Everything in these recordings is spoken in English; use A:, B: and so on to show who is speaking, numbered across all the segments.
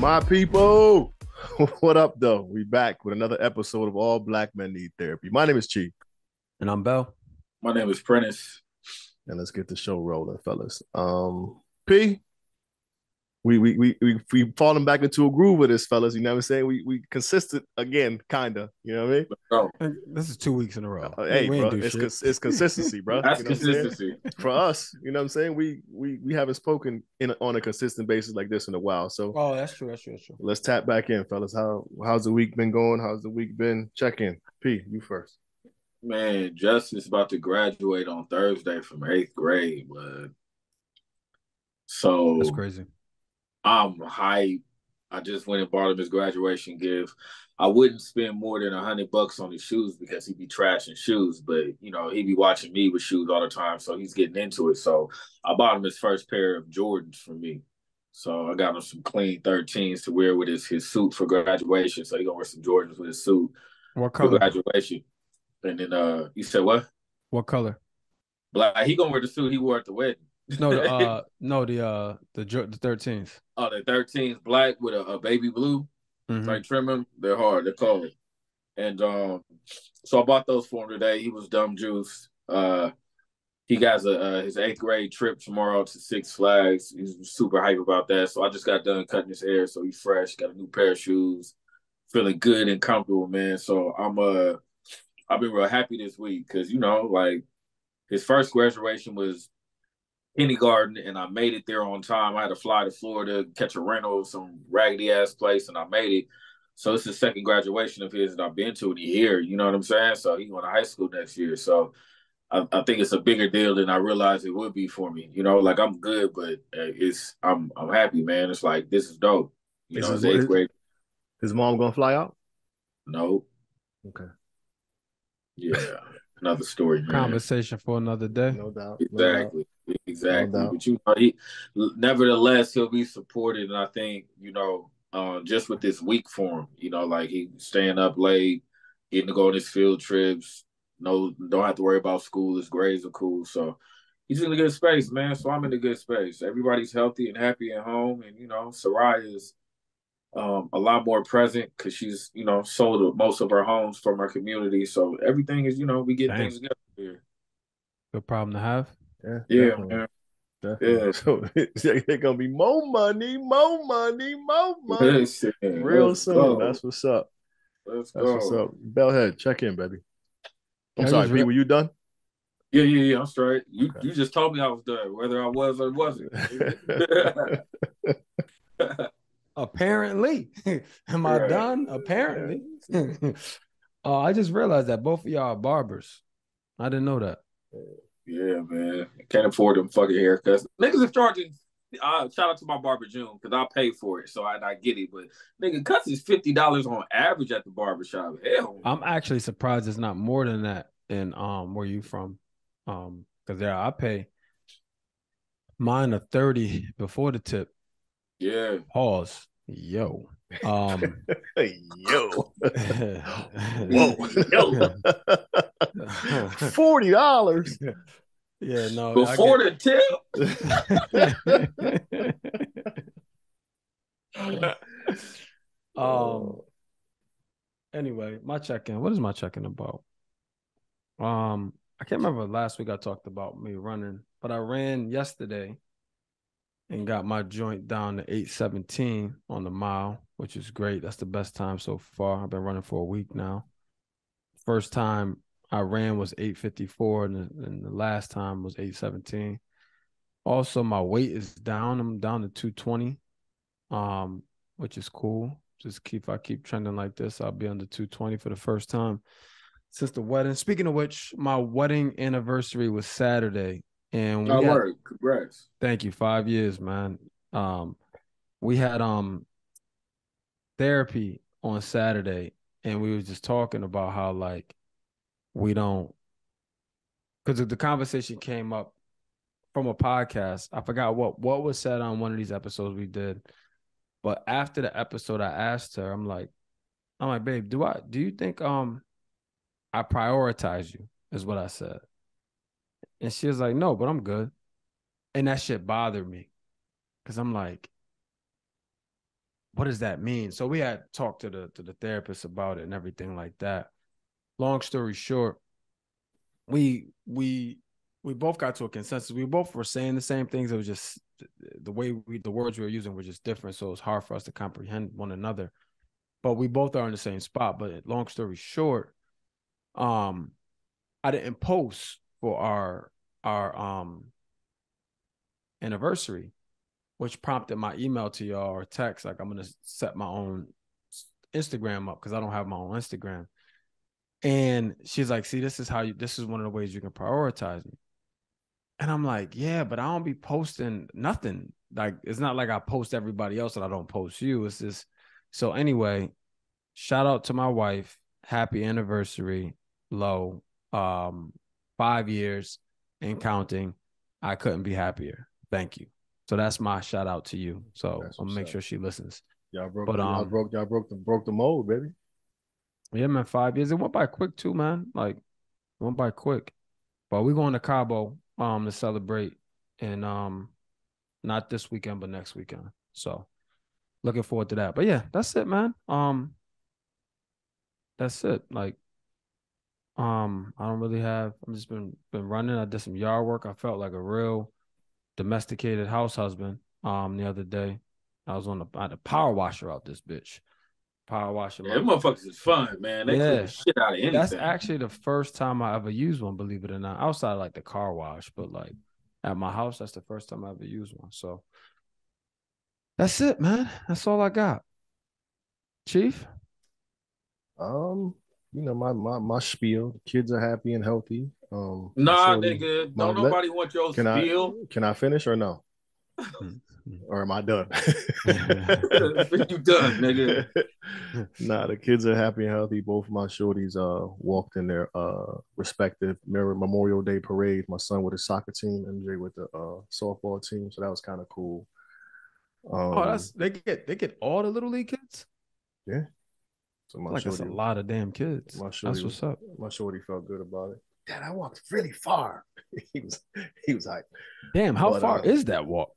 A: My people, what up, though? We back with another episode of All Black Men Need Therapy. My name is Chief.
B: And I'm Bell.
C: My name is Apprentice.
A: And let's get the show rolling, fellas. P, we falling back into a groove with this, fellas. You know what I'm saying? We consistent again, kinda. You know what
B: I mean? This is 2 weeks in a row.
A: Hey, bro, it's consistency, bro.
C: That's
A: you know
C: consistency
A: for us. You know what I'm saying? We haven't spoken on a consistent basis like this in a while. So,
B: that's true.
A: Let's tap back in, fellas. How's the week been going? How's the week been? Check in. P, you first.
C: Man, Justin's about to graduate on Thursday from 8th grade, but so
B: that's crazy.
C: I'm hyped. I just went and bought him his graduation gift. I wouldn't spend more than $100 on his shoes because he'd be trashing shoes, but he'd be watching me with shoes all the time, so he's getting into it. So I bought him his first pair of Jordans for me. So I got him some clean 13s to wear with his suit for graduation. So he gonna wear some Jordans with his suit.
B: What color?
C: For graduation. And then you said what?
B: What color?
C: Black. He gonna wear the suit he wore at the wedding.
B: No, the 13s.
C: Oh, the 13s black with a baby blue.
B: Mm-hmm.
C: Like trim them. They're hard. They're cold. And so I bought those for him today. He was dumb juice. He got his 8th grade trip tomorrow to Six Flags. He's super hype about that. So I just got done cutting his hair, so he's fresh. Got a new pair of shoes. Feeling good and comfortable, man. So I've been real happy this week because like his first graduation was kindergarten, and I made it there on time. I had to fly to Florida, catch a rental, some raggedy ass place, and I made it. So it's the second graduation of his that I've been to in a year. You know what I'm saying? So he's going to high school next year. So I think it's a bigger deal than I realized it would be for me. Like I'm good, but I'm happy, man. It's like this is dope. It's 8th grade.
A: His mom gonna fly out?
C: No.
A: Okay.
C: Yeah. Another story, man.
B: Conversation for another day.
A: No doubt.
C: Exactly.
A: No
C: Exactly.
A: doubt.
C: But nevertheless, he'll be supported. And I think, just with this week for him, like he staying up late, getting to go on his field trips, don't have to worry about school. His grades are cool. So he's in a good space, man. So I'm in a good space. Everybody's healthy and happy at home. And, Soraya is a lot more present because she's, sold most of our homes from our community. So everything is, we get things together here.
B: Good problem to have.
C: Yeah, man.
A: Definitely. Yeah. So it's gonna be more money. Real soon.
C: Go.
A: That's what's up.
C: That's
A: go. What's up. Bellhead, check in, baby. I'm sorry, B, were you done?
C: Yeah, I'm straight. You just told me I was done, whether I was or wasn't.
B: Apparently. Am I done? Apparently. I just realized that both of y'all are barbers. I didn't know that.
C: Yeah, man. I can't afford them fucking haircuts. Niggas are charging. Shout out to my barber June because I pay for it, so I get it. But nigga, cuts is $50 on average at the barbershop. Hell,
B: I'm actually surprised it's not more than that in where you from. Because there I pay mine a 30 before the tip.
C: Yeah.
B: Pause. Yo.
A: Yo.
C: Whoa. Yo.
A: $40.
B: Yeah, no.
C: Before the
B: tip. Anyway, my check-in. What is my check-in about? I can't remember last week I talked about me running, but I ran yesterday and got my joint down to 8:17 on the mile, which is great. That's the best time so far. I've been running for a week now. First time I ran was 8:54, and the last time was 8:17. Also, my weight is down. I'm down to 220, which is cool. If I keep trending like this, I'll be under 220 for the first time since the wedding. Speaking of which, my wedding anniversary was Saturday. And
C: congrats.
B: Thank you. 5 years, man. We had therapy on Saturday, and we were just talking about how like we don't, because the conversation came up from a podcast. I forgot what was said on one of these episodes we did, but after the episode, I asked her, I'm like, babe, do you think I prioritize you? Is what I said. And she was like, no, but I'm good. And that shit bothered me. Because I'm like, what does that mean? So we had talked to the therapist about it and everything like that. Long story short, we both got to a consensus. We both were saying the same things. It was just the words we were using were just different. So it was hard for us to comprehend one another. But we both are in the same spot. But long story short, I didn't post for our anniversary, which prompted my email to y'all or text. Like, I'm gonna set my own Instagram up because I don't have my own Instagram. And she's like, see, this is one of the ways you can prioritize me. And I'm like, yeah, but I don't be posting nothing. Like, it's not like I post everybody else and I don't post you. It's just, so anyway, shout out to my wife. Happy anniversary, Lo. 5 years and counting. I couldn't be happier. Thank you. So that's my shout out to you. So I'm gonna make sure she listens.
A: Y'all broke the mold, baby.
B: Yeah, man. 5 years. It went by quick too, man. Like, it went by quick. But we're going to Cabo to celebrate, and not this weekend, but next weekend. So looking forward to that. But yeah, that's it, man. That's it. Like, I don't really have. I've just been running. I did some yard work. I felt like a real domesticated house husband. The other day, I had a power washer out this bitch. Power washer.
C: Yeah, motherfuckers is fun, man. They clean the shit out of anything.
B: That's actually the first time I ever used one, believe it or not. Outside of, like, the car wash, but like at my house, that's the first time I ever used one. So that's it, man. That's all I got. Chief?
A: My spiel. The kids are happy and healthy.
C: Nah, nigga, don't nobody want your spiel.
A: Can I finish or no? Or am I done?
C: You done, nigga.
A: Nah, the kids are happy and healthy. Both of my shorties walked in their respective Memorial Day parade. My son with his soccer team, MJ with the softball team. So that was kind of cool.
B: They get all the little league kids?
A: Yeah. So
B: that's a lot of damn kids. That's what's up.
A: My shorty felt good about it. Dad, I walked really far. he was like,
B: damn, how far is that walk?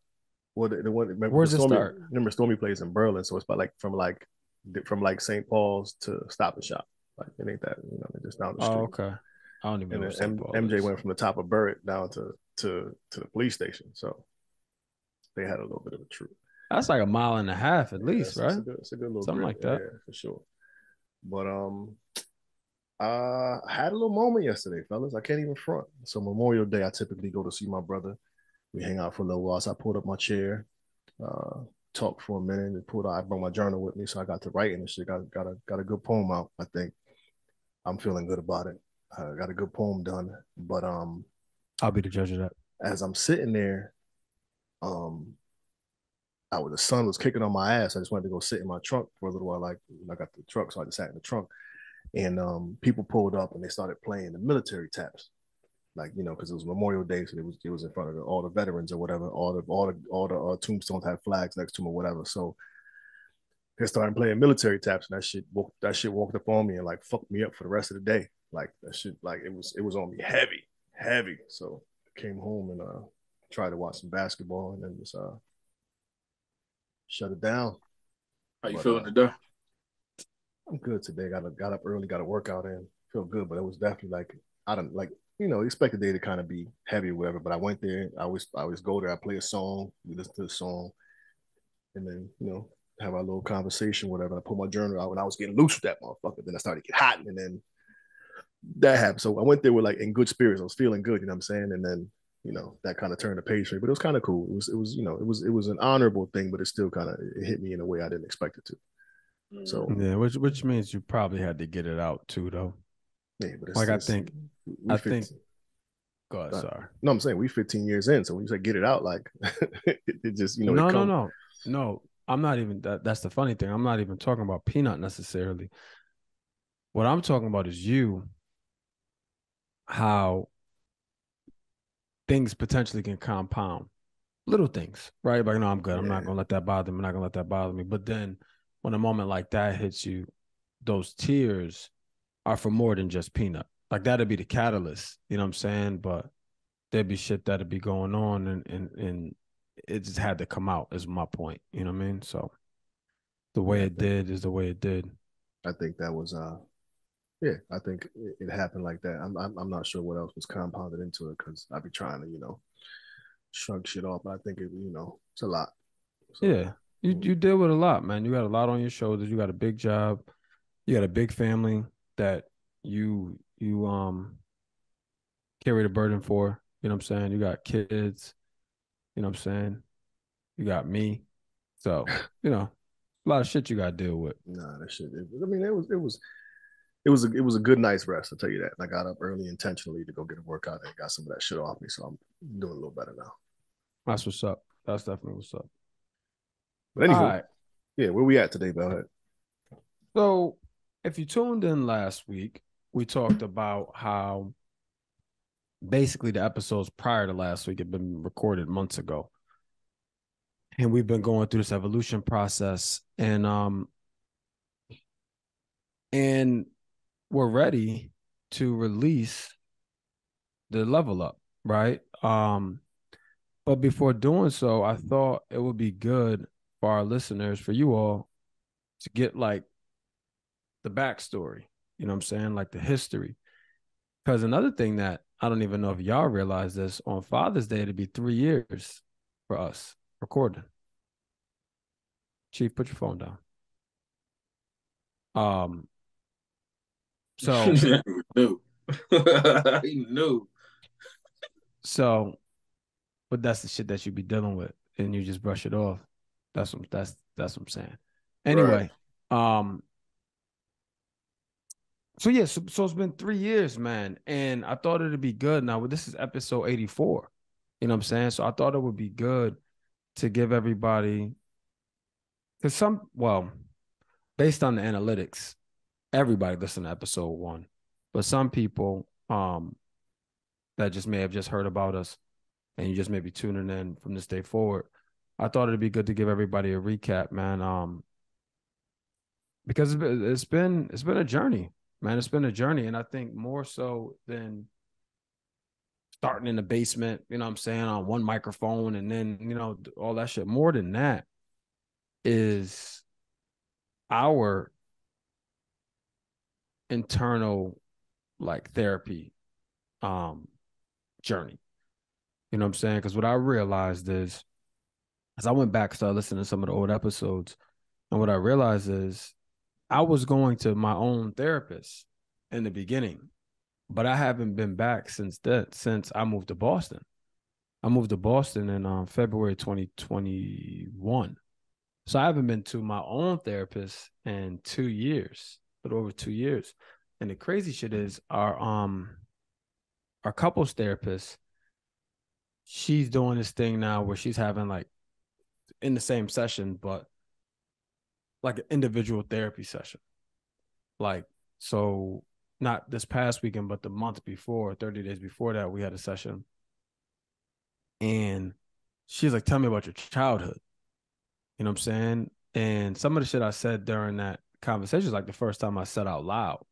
A: Well,
B: where's it start?
A: Remember, Stormy plays in Berlin, so it's about from St. Paul's to Stop and Shop. Like, it ain't that, just down the street.
B: Oh, okay. I don't even know.
A: MJ went from the top of Burritt down to the police station, so they had a little bit of a troop.
B: That's like a mile and a half at least, right?
A: It's a good little
B: something like that.
A: Yeah, for sure. But I had a little moment yesterday, fellas. I can't even front. So Memorial Day, I typically go to see my brother. We hang out for a little while. So I pulled up my chair, talked for a minute, and I brought my journal with me. So I got to writing and shit. Got a good poem out. I think I'm feeling good about it. Got a good poem done. But
B: I'll be the judge of that.
A: As I'm sitting there, the sun was kicking on my ass. I just wanted to go sit in my trunk for a little while. Like, I got the truck, so I just sat in the trunk. And people pulled up and they started playing the military taps. Like, because it was Memorial Day, so it was in front of all the veterans or whatever. All the tombstones had flags next to them or whatever. So they started playing military taps, and that shit walked up on me and like fucked me up for the rest of the day. Like, that shit, like it was on me heavy. So I came home and tried to watch some basketball and then just shut it down.
C: How you feeling today?
A: I'm good today. Got up early, got a workout in. Feel good, but it was definitely like, I don't like. Expect the day to kind of be heavy or whatever, but I went there. I always go there. I play a song, we listen to the song, and then, have our little conversation, whatever. I put my journal out, and I was getting loose with that motherfucker. Then I started to get hot, and then that happened. So I went there with like in good spirits. I was feeling good, you know what I'm saying? And then, that kind of turned the page for me, but it was kind of cool. It was an honorable thing, but it still kind of hit me in a way I didn't expect it to. So
B: yeah, which means you probably had to get it out too, though.
A: Yeah, but
B: like I think. Go ahead, sorry.
A: No, I'm saying we 15 years in, so when you say get it out, like it just
B: No. I'm not even that's the funny thing. I'm not even talking about Peanut necessarily. What I'm talking about is how things potentially can compound. Little things, right? Like, no, I'm good. Yeah. I'm not gonna let that bother me. I'm not gonna let that bother me. But then when a moment like that hits you, those tears are for more than just Peanut. Like, that'd be the catalyst, you know what I'm saying? But there'd be shit that'd be going on and it just had to come out, is my point. You know what I mean? So The way it did is the way it did.
A: I think that was yeah, I think it happened like that. I'm not sure what else was compounded into it because I'd be trying to, shrug shit off. But I think it's a lot. So,
B: yeah. You deal with a lot, man. You got a lot on your shoulders. You got a big job. You got a big family that you carry the burden for. You know what I'm saying? You got kids. You know what I'm saying? You got me. So, a lot of shit you got to deal with.
A: Nah, that shit. It was a good night's rest. I'll tell you that. And I got up early intentionally to go get a workout and got some of that shit off me. So I'm doing a little better now.
B: That's what's up. That's definitely what's up.
A: But anyway, yeah, where we at today, Bellhead?
B: So if you tuned in last week, we talked about how basically the episodes prior to last week had been recorded months ago. And we've been going through this evolution process. And we're ready to release the level up, right? But before doing so, I thought it would be good for our listeners, for you all, to get like the backstory, you know what I'm saying? Like the history. Because another thing that I don't even know if y'all realize this, on Father's Day, it'd be 3 years for us recording. Chief, put your phone down. So
C: he knew. He knew.
B: So, but that's the shit that you be dealing with, and you just brush it off. That's what I'm saying. Anyway, right. So yeah, so it's been 3 years, man, and I thought it'd be good. Now, this is episode 84. You know what I'm saying? So I thought it would be good to give everybody, because based on the analytics, everybody listened to episode 1, but some people that just may have just heard about us and you just may be tuning in from this day forward, I thought it'd be good to give everybody a recap, man. Because it's been a journey, man. It's been a journey, and I think more so than starting in the basement, you know what I'm saying, on one microphone and then, all that shit. More than that is our internal like therapy journey. You know what I'm saying? Because what I realized is, as I went back and started listening to some of the old episodes, and what I realized is I was going to my own therapist in the beginning, but I haven't been back since I moved to Boston. I moved to Boston in February 2021. So I haven't been to my own therapist in 2 years, a little over 2 years. And the crazy shit is our couples therapist, she's doing this thing now where she's having like in the same session, but like an individual therapy session. Like, so not this past weekend, but the month before, 30 days before that, we had a session. And she's like, tell me about your childhood. You know what I'm saying? And some of the shit I said during that conversation is like the first time I said out loud,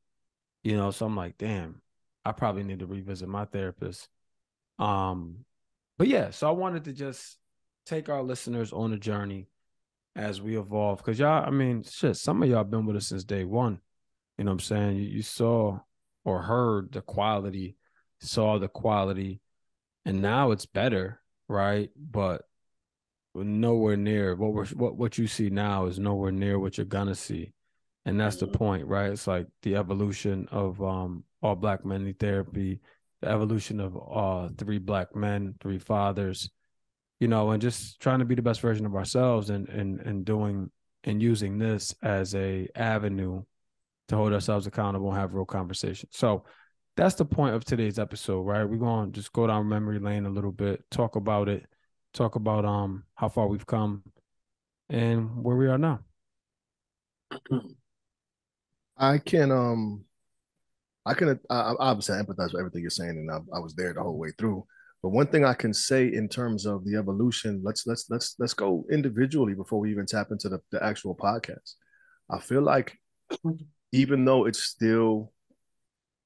B: so I'm like, damn, I probably need to revisit my therapist. But yeah, so I wanted to just take our listeners on a journey as we evolve. Cause y'all, I mean, shit, some of y'all been with us since day one. You know what I'm saying? You saw or heard the quality, saw the quality, and now it's better, right? But we're nowhere near what you see now is nowhere near what you're gonna see. And that's the point, right? It's like the evolution of all Black men need therapy, the evolution of 3 Black men, 3 fathers, and just trying to be the best version of ourselves and doing and using this as a avenue to hold ourselves accountable and have real conversation. So that's the point of today's episode, right? We're going to just go down memory lane a little bit, talk about it, talk about how far we've come and where we are now.
A: I obviously empathize with everything you're saying, and I was there the whole way through. But one thing I can say in terms of the evolution, let's go individually before we even tap into the actual podcast. I feel like even though it's still,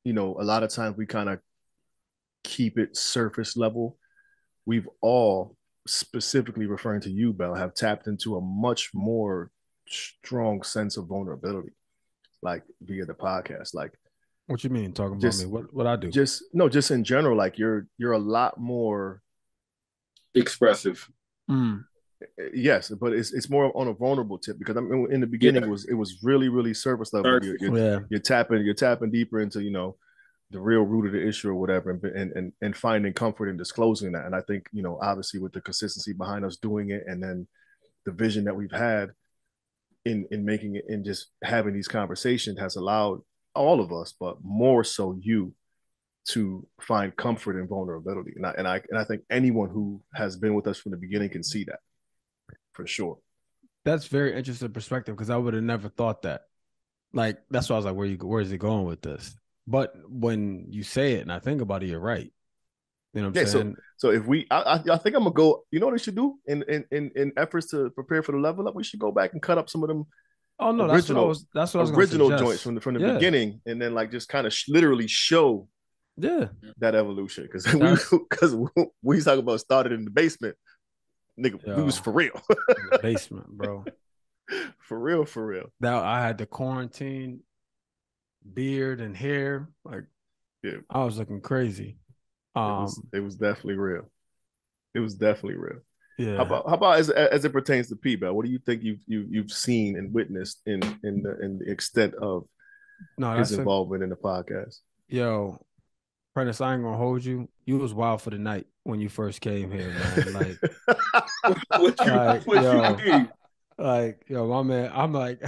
A: a lot of times we kind of keep it surface level, we've all, specifically referring to you, Bell, have tapped into a much more strong sense of vulnerability, like via the podcast. Like,
B: what you mean talking about
A: just
B: me? What I do?
A: just in general, like you're a lot more
C: expressive.
A: Yes, but it's more on a vulnerable tip, because I mean in the beginning
C: Yeah.
A: it was really surface level. You're tapping deeper into, you know, the real root of the issue or whatever, and finding comfort in disclosing that. And I think, you know, obviously with the consistency behind us doing it, and then the vision that we've had in making it and just having these conversations has allowed all of us, but more so you, to find comfort in vulnerability. And I think anyone who has been with us from the beginning can see that for sure.
B: That's very interesting perspective, because I would have never thought that. Like, that's why I was like, where is he going with this? But when you say it and I think about it, you're right. You know what I'm saying?
A: So if I think I'm gonna go. You know what we should do in efforts to prepare for the level up? We should go back and cut up some of them.
B: Oh no,
A: original
B: that's what I was
A: original
B: gonna
A: joints
B: suggest.
A: from the beginning, and then like just kind of literally show that evolution, because we talk about started in the basement, nigga. We was for real
B: in the basement, bro.
A: For real.
B: Now I had the quarantine beard and hair, like I was looking crazy.
A: It was definitely real. It was definitely real.
B: Yeah.
A: How about as it pertains to P-Bell? What do you think you've seen and witnessed in the extent of his involvement in the podcast?
B: Yo, Apprentice, I ain't gonna hold you. You was wild for the night when you first came here, man. Like, like, yo, my man, I'm like,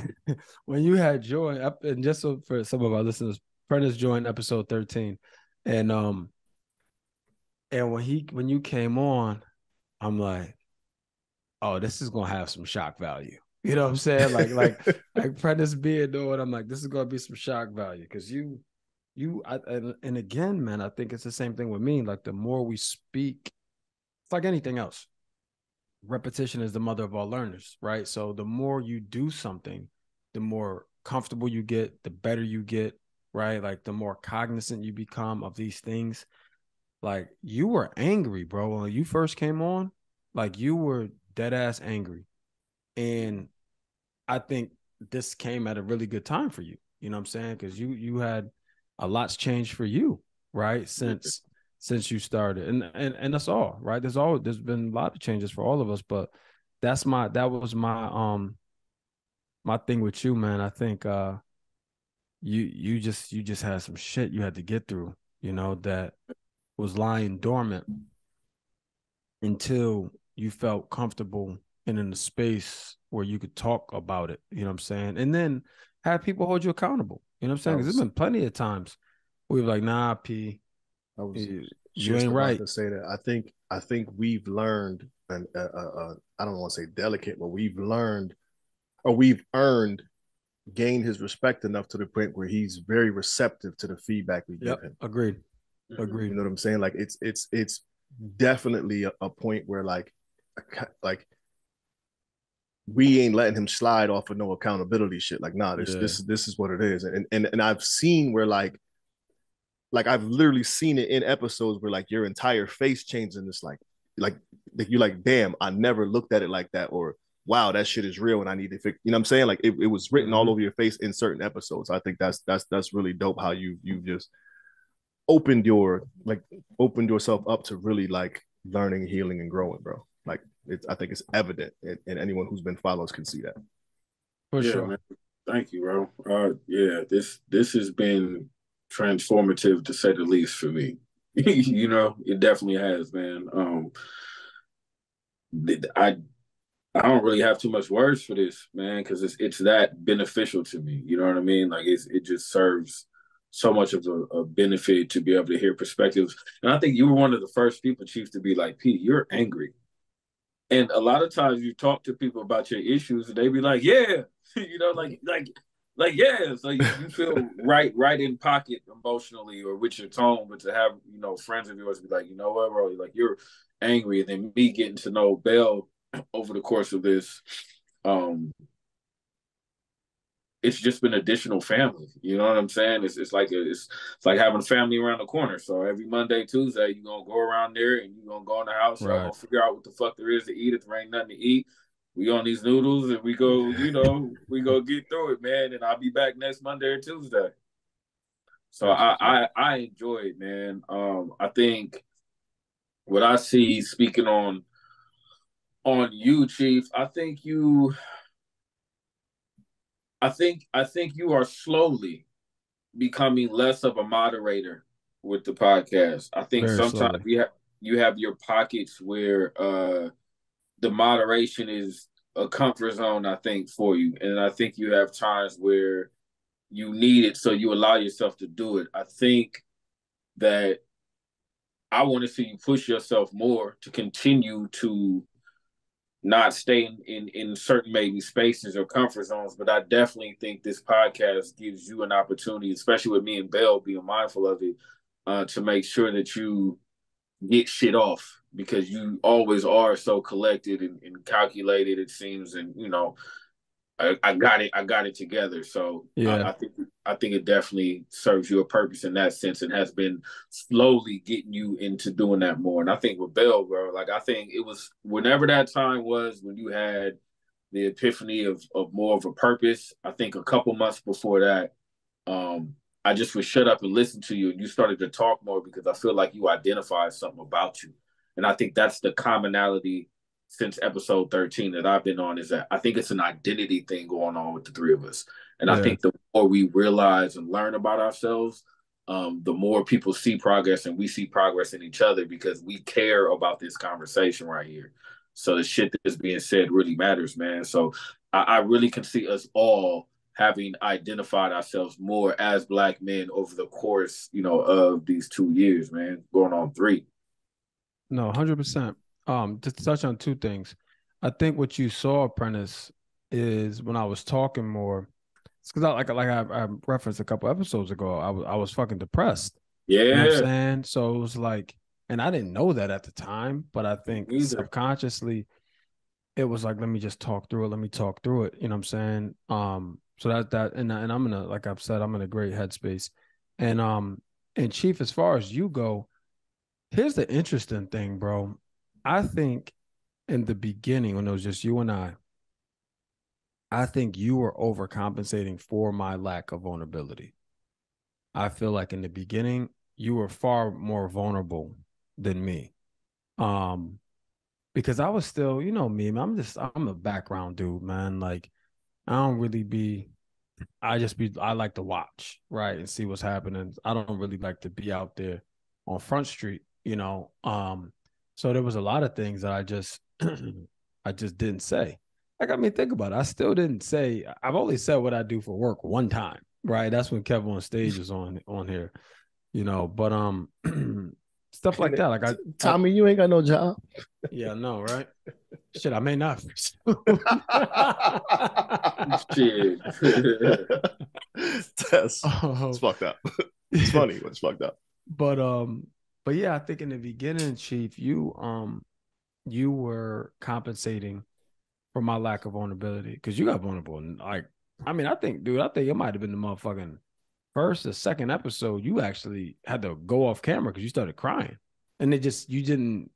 B: when you had joined up, and just so for some of our listeners, Apprentice joined episode 13, and when you came on, I'm like, oh, this is gonna have some shock value. You know what I'm saying? Like Apprentice being doing, I'm like, this is gonna be some shock value, because and again, man, I think it's the same thing with me. Like, the more we speak, it's like anything else. Repetition is the mother of all learners, right? So the more you do something, the more comfortable you get, the better you get, right? Like, the more cognizant you become of these things. Like, you were angry, bro, when you first came on. Like, you were dead ass angry. And I think this came at a really good time for you. You know what I'm saying? Because you had a lot's changed for you, right? Since you started. And that's all, right? There's been a lot of changes for all of us, but that was my my thing with you, man. I think you just had some shit you had to get through, you know, that was lying dormant until you felt comfortable and in a space where you could talk about it, you know what I'm saying? And then have people hold you accountable, you know what I'm saying? Because there's been plenty of times where we were like, nah, P, you ain't right
A: to say that. I think we've learned, and I don't want to say delicate, but we've learned, or we've gained his respect enough to the point where he's very receptive to the feedback we give him.
B: Agreed.
A: You know what I'm saying? Like, it's definitely a point where like we ain't letting him slide off of no accountability shit. Like, nah, this is what it is. And I've seen where like I've literally seen it in episodes where like your entire face changes, and it's like you're like, damn, I never looked at it like that, or wow, that shit is real and I need to fix. You know what I'm saying? Like, it was written all over your face in certain episodes. I think that's really dope how you just opened yourself up to really like learning, healing, and growing, bro. Like, I think it's evident, and anyone who's been followers can see that.
B: For sure.
C: Man. Thank you, bro. This has been transformative, to say the least, for me. You know, it definitely has, man. I don't really have too much words for this, man, because it's that beneficial to me. You know what I mean? Like, it just serves so much of a benefit to be able to hear perspectives. And I think you were one of the first people, Chief, to be like, P, you're angry. And a lot of times you talk to people about your issues and they be like, yeah, you know, like, yeah. So you feel right in pocket emotionally or with your tone, but to have, you know, friends of yours be like, you know what, bro, like, you're angry. And then me getting to know Bell over the course of this, it's just been additional family. You know what I'm saying? It's like having family around the corner. So every Monday, Tuesday, you're gonna go around there and you're gonna go in the house. Y'all gonna figure out what the fuck there is to eat if there ain't nothing to eat. We on these noodles and we go, we go get through it, man. And I'll be back next Monday or Tuesday. So I enjoy it, man. I think what I see speaking on you, Chief, I think you are slowly becoming less of a moderator with the podcast. I think
B: Very
C: sometimes
B: slowly.
C: you have your pockets where the moderation is a comfort zone, I think, for you. And I think you have times where you need it, so you allow yourself to do it. I think that I want to see you push yourself more to continue to not stay in certain maybe spaces or comfort zones. But I definitely think this podcast gives you an opportunity, especially with me and Bell being mindful of it, to make sure that you get shit off, because you always are so collected and calculated, it seems. And I got it together. So
B: Yeah.
C: I think it definitely serves you a purpose in that sense, and has been slowly getting you into doing that more. And I think with Bell, bro, like I think it was whenever that time was when you had the epiphany of more of a purpose. I think a couple months before that, I just would shut up and listen to you, and you started to talk more because I feel like you identified something about you. And I think that's the commonality since episode 13 that I've been on, is that I think it's an identity thing going on with the three of us. And I think the more we realize and learn about ourselves, the more people see progress, and we see progress in each other because we care about this conversation right here. So the shit that's being said really matters, man. So I really can see us all having identified ourselves more as Black men over the course, of these 2 years, man, going on 3.
B: No, 100%. Just to touch on two things. I think what you saw, Apprentice, is when I was talking more. It's because I referenced a couple episodes ago. I was fucking depressed.
C: Yeah.
B: You know what I'm saying? So it was like, and I didn't know that at the time, but I think subconsciously it was like, let me just talk through it. Let me talk through it. You know what I'm saying? So and I'm in a, like I've said, I'm in a great headspace. And Chief, as far as you go, here's the interesting thing, bro. I think in the beginning, when it was just you and I think you were overcompensating for my lack of vulnerability. I feel like in the beginning, you were far more vulnerable than me. Because I was still, you know me, man, I'm a background dude, man. Like I don't really be I like to watch, right, and see what's happening. I don't really like to be out there on Front Street, you know. So there was a lot of things that I just I just didn't say. Like, I mean, think about it. I still didn't say. I've only said what I do for work one time, right? That's when Kevin on stage was on here, you know. But stuff like that. Like
A: Tommy, you ain't got no job.
B: Yeah, no, right? Shit, I may not.
C: Shit.
A: It's fucked up. It's funny, but it's fucked up.
B: But yeah, I think in the beginning, Chief, you were compensating for my lack of vulnerability, because you got vulnerable. And like, I mean, I think it might have been the motherfucking first or second episode. You actually had to go off camera because you started crying, and you didn't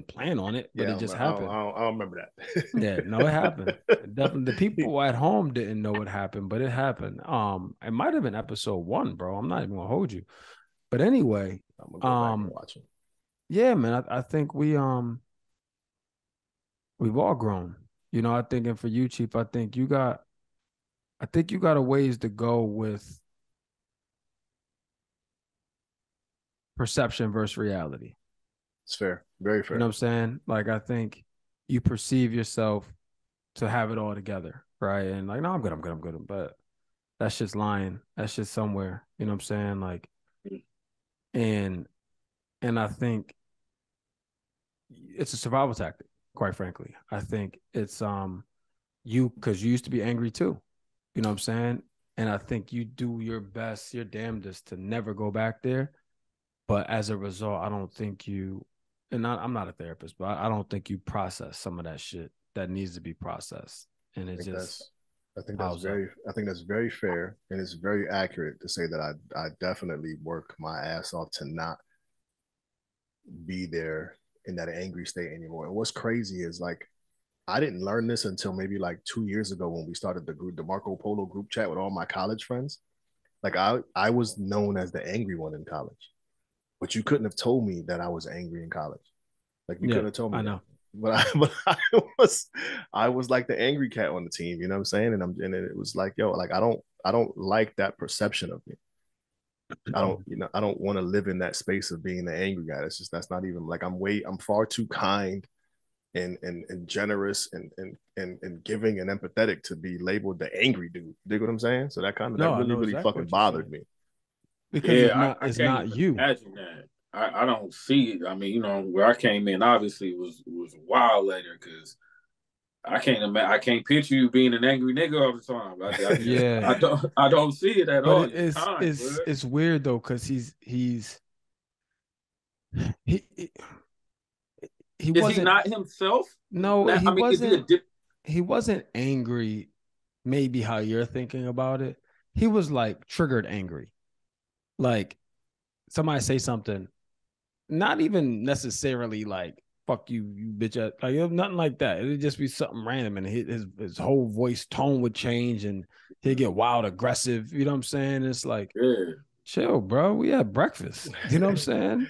B: plan on it, but it just happened.
A: I don't remember that.
B: Yeah, no, it happened. Definitely, the people at home didn't know what happened, but it happened. It might have been episode 1, bro. I'm not even gonna hold you. But anyway,
A: I'm gonna go back and watch it.
B: Yeah, man, I think we've all grown. You know, I think, and for you, Chief, I think you got a ways to go with perception versus reality.
A: It's fair. Very fair.
B: You know what I'm saying? Like, I think you perceive yourself to have it all together, right? And like, no, I'm good. But that's just lying. That's just somewhere. You know what I'm saying? Like, and I think it's a survival tactic, quite frankly. I think it's because you used to be angry too. You know what I'm saying? And I think you do your best, your damnedest to never go back there. But as a result, I don't think you, I'm not a therapist, but I don't think you process some of that shit that needs to be processed. And it's just,
A: I think that's very fair, and it's very accurate to say that I definitely work my ass off to not be there in that angry state anymore. And what's crazy is, like, I didn't learn this until maybe like 2 years ago when we started the Marco Polo group chat with all my college friends. Like I was known as the angry one in college, but you couldn't have told me that I was angry in college. Like you
B: Yeah,
A: couldn't have told me
B: I
A: that.
B: know.
A: But I was like the angry cat on the team, you know what I'm saying? And it was like, yo, like I don't like that perception of me. I don't want to live in that space of being the angry guy. That's not even like I'm far too kind and generous and giving and empathetic to be labeled the angry dude. You dig what I'm saying? So that
B: No, I
A: really,
B: know
A: really
B: exactly
A: fucking
B: what you're
A: bothered
B: saying.
A: me.
B: Because
C: Yeah, I
B: it's
C: can't
B: not
C: even
B: you.
C: imagine that. I don't see it. I mean, you know, where I came in obviously was a while later because I can't picture you being an angry nigga all the time.
B: Yeah.
C: I don't see it at
B: But
C: all. You're kind, bro.
B: it's weird though, because he he
C: Is he
B: wasn't
C: not himself?
B: no,
C: I mean, is he a dip?
B: he wasn't angry, maybe how you're thinking about it. He was like triggered angry. Like somebody say something, not even necessarily like fuck you, you bitch. Like nothing like that. It'd just be something random, and his whole voice tone would change, and he'd get wild aggressive. You know what I'm saying? It's like,
C: Yeah.
B: chill, bro. We had breakfast. You know what I'm saying?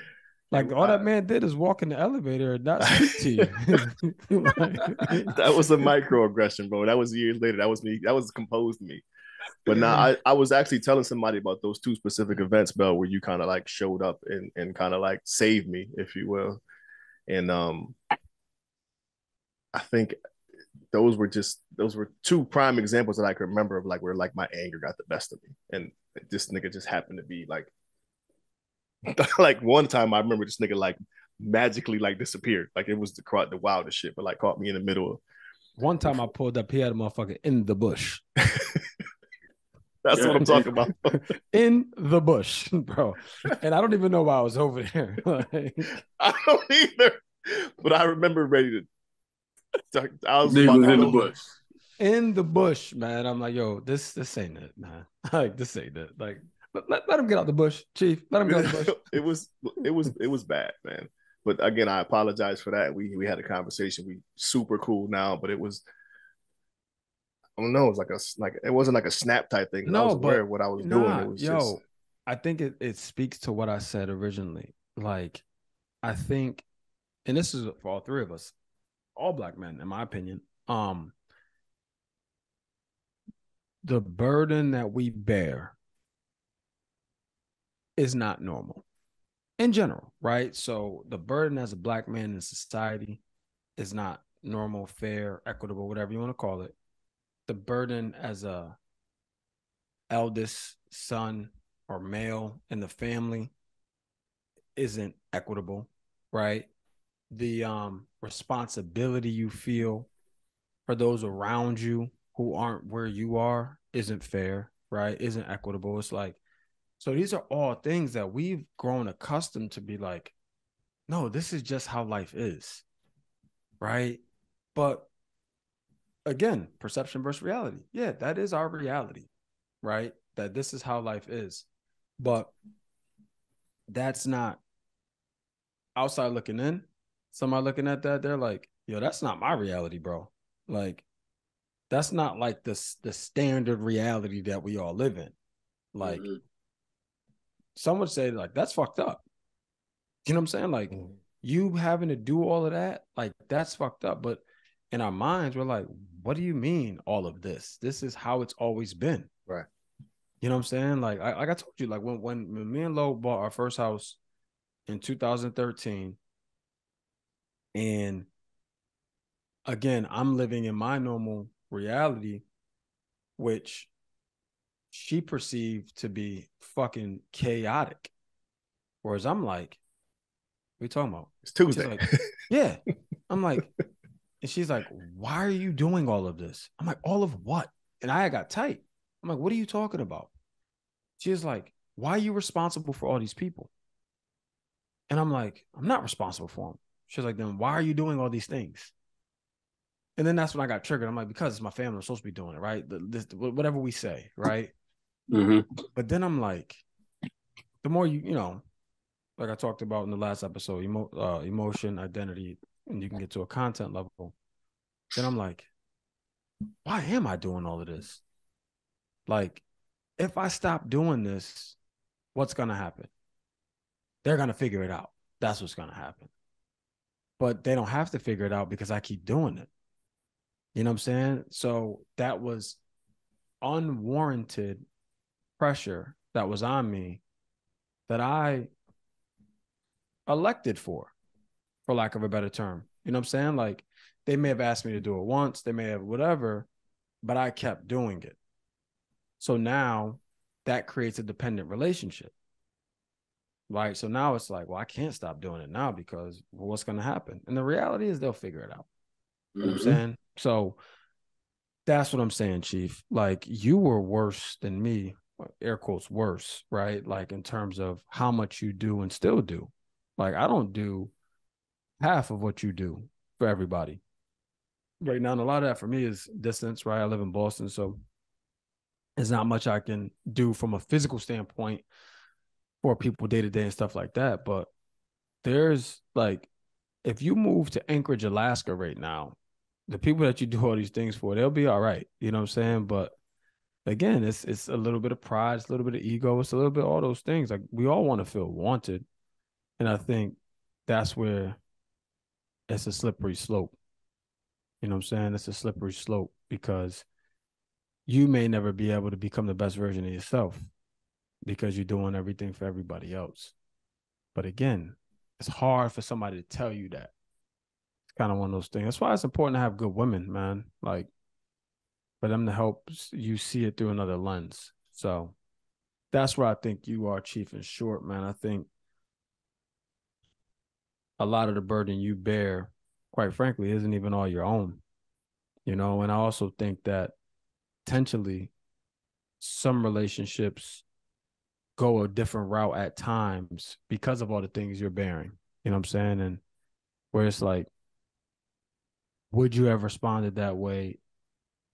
B: Like all that man did is walk in the elevator and not speak to you. Like,
A: That was a microaggression, bro. That was years later. That was me. That was composed me. But now I was actually telling somebody about those two specific events, Bell, where you kind of like showed up and kind of like saved me, if you will. And I think those were two prime examples that I could remember of like where like my anger got the best of me. And this nigga just happened to be like like one time I remember this nigga like magically like disappeared. Like it was the wildest shit, but like caught me in the middle of
B: one time I pulled up, he had a motherfucker in the bush.
A: That's what I'm talking about.
B: In the bush, bro. And I don't even know why I was over there.
A: Like, I don't either. But I remember ready to. I was
C: Nigga
A: about
C: was
A: to
C: in the
A: go.
C: bush.
B: In the bush, man. I'm like, yo, this ain't it, man. Like, this ain't it. Like, let him get out the bush, Chief. Let him get out the bush.
A: it was bad, man. But again, I apologize for that. We had a conversation. We super cool now, but it was I don't know. It was like it wasn't like a snap type thing. I was
B: No,
A: aware
B: but
A: of what I was doing. It
B: nah,
A: was just
B: yo, I think it speaks to what I said originally. Like, I think, and this is for all three of us, all black men, in my opinion. The burden that we bear is not normal in general, right? So the burden as a black man in society is not normal, fair, equitable, whatever you want to call it. The burden as a eldest son or male in the family isn't equitable, right? The responsibility you feel for those around you who aren't where you are isn't fair, right? Isn't equitable. It's like, so these are all things that we've grown accustomed to be like, no, this is just how life is, right? But again, perception versus reality. Yeah, that is our reality, right? That this is how life is. But that's not outside looking in. Somebody looking at that, they're like, yo, that's not my reality, bro. Like, that's not like the standard reality that we all live in. Like, some would say, like, that's fucked up. You know what I'm saying? Like, you having to do all of that, like, that's fucked up. But in our minds, we're like, what do you mean all of this? This is how it's always been.
A: right.
B: You know what I'm saying? Like I told you, like when me and Lo bought our first house in 2013, and again, I'm living in my normal reality, which she perceived to be fucking chaotic. Whereas I'm like, what are you talking about?
A: It's Tuesday.
B: She's like, yeah. I'm like, and she's like, why are you doing all of this? I'm like, all of what? And I got tight. I'm like, what are you talking about? She's like, why are you responsible for all these people? And I'm like, I'm not responsible for them. She's like, then why are you doing all these things? And then that's when I got triggered. I'm like, because it's my family, I'm supposed to be doing it, right? Whatever we say, right? But then I'm like, the more you know, like I talked about in the last episode, emotion, identity, and you can get to a content level. then I'm like, why am I doing all of this? Like, if I stop doing this, what's going to happen? They're going to figure it out. That's what's going to happen. But they don't have to figure it out because I keep doing it. You know what I'm saying? So that was unwarranted pressure that was on me that I elected for lack of a better term. You know what I'm saying? Like, they may have asked me to do it once, they may have whatever, but I kept doing it. So now that creates a dependent relationship. Right. So now it's like, well, I can't stop doing it now because what's going to happen? And the reality is they'll figure it out. You know what I'm saying? So that's what I'm saying, Chief. Like, you were worse than me, air quotes worse, right? Like, in terms of how much you do and still do. Like, I don't do half of what you do for everybody right now. And a lot of that for me is distance, right? I live in Boston, so there's not much I can do from a physical standpoint for people day to day and stuff like that. But there's like, if you move to Anchorage, Alaska right now, the people that you do all these things for, they'll be all right. You know what I'm saying? But again, it's a little bit of pride, it's a little bit of ego, it's a little bit of all those things. Like, we all want to feel wanted. And I think that's where it's a slippery slope. You know what I'm saying? It's a slippery slope because you may never be able to become the best version of yourself because you're doing everything for everybody else. But again, it's hard for somebody to tell you that. It's kind of one of those things. That's why it's important to have good women, man. Like, for them to help you see it through another lens. So that's where I think you are, Chief, in short, man. I think a lot of the burden you bear, quite frankly, isn't even all your own. You know, and I also think that potentially some relationships go a different route at times because of all the things you're bearing. You know what I'm saying? And where it's like, would you have responded that way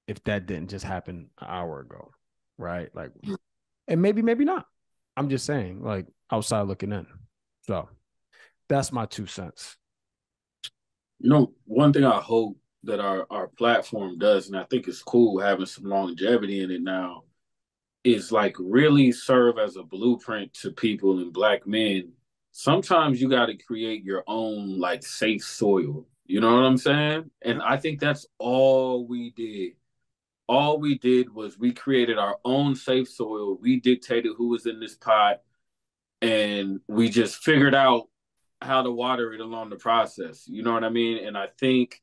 B: if that didn't just happen an hour ago? Right? Like, and maybe not. I'm just saying, like, outside looking in. So that's my 2 cents.
C: You know, one thing I hope that our platform does, and I think it's cool having some longevity in it now, is like really serve as a blueprint to people and black men. Sometimes you got to create your own like safe soil. You know what I'm saying? And I think that's all we did. All we did was we created our own safe soil. We dictated who was in this pot, and we just figured out how to water it along the process. You know what I mean? And I think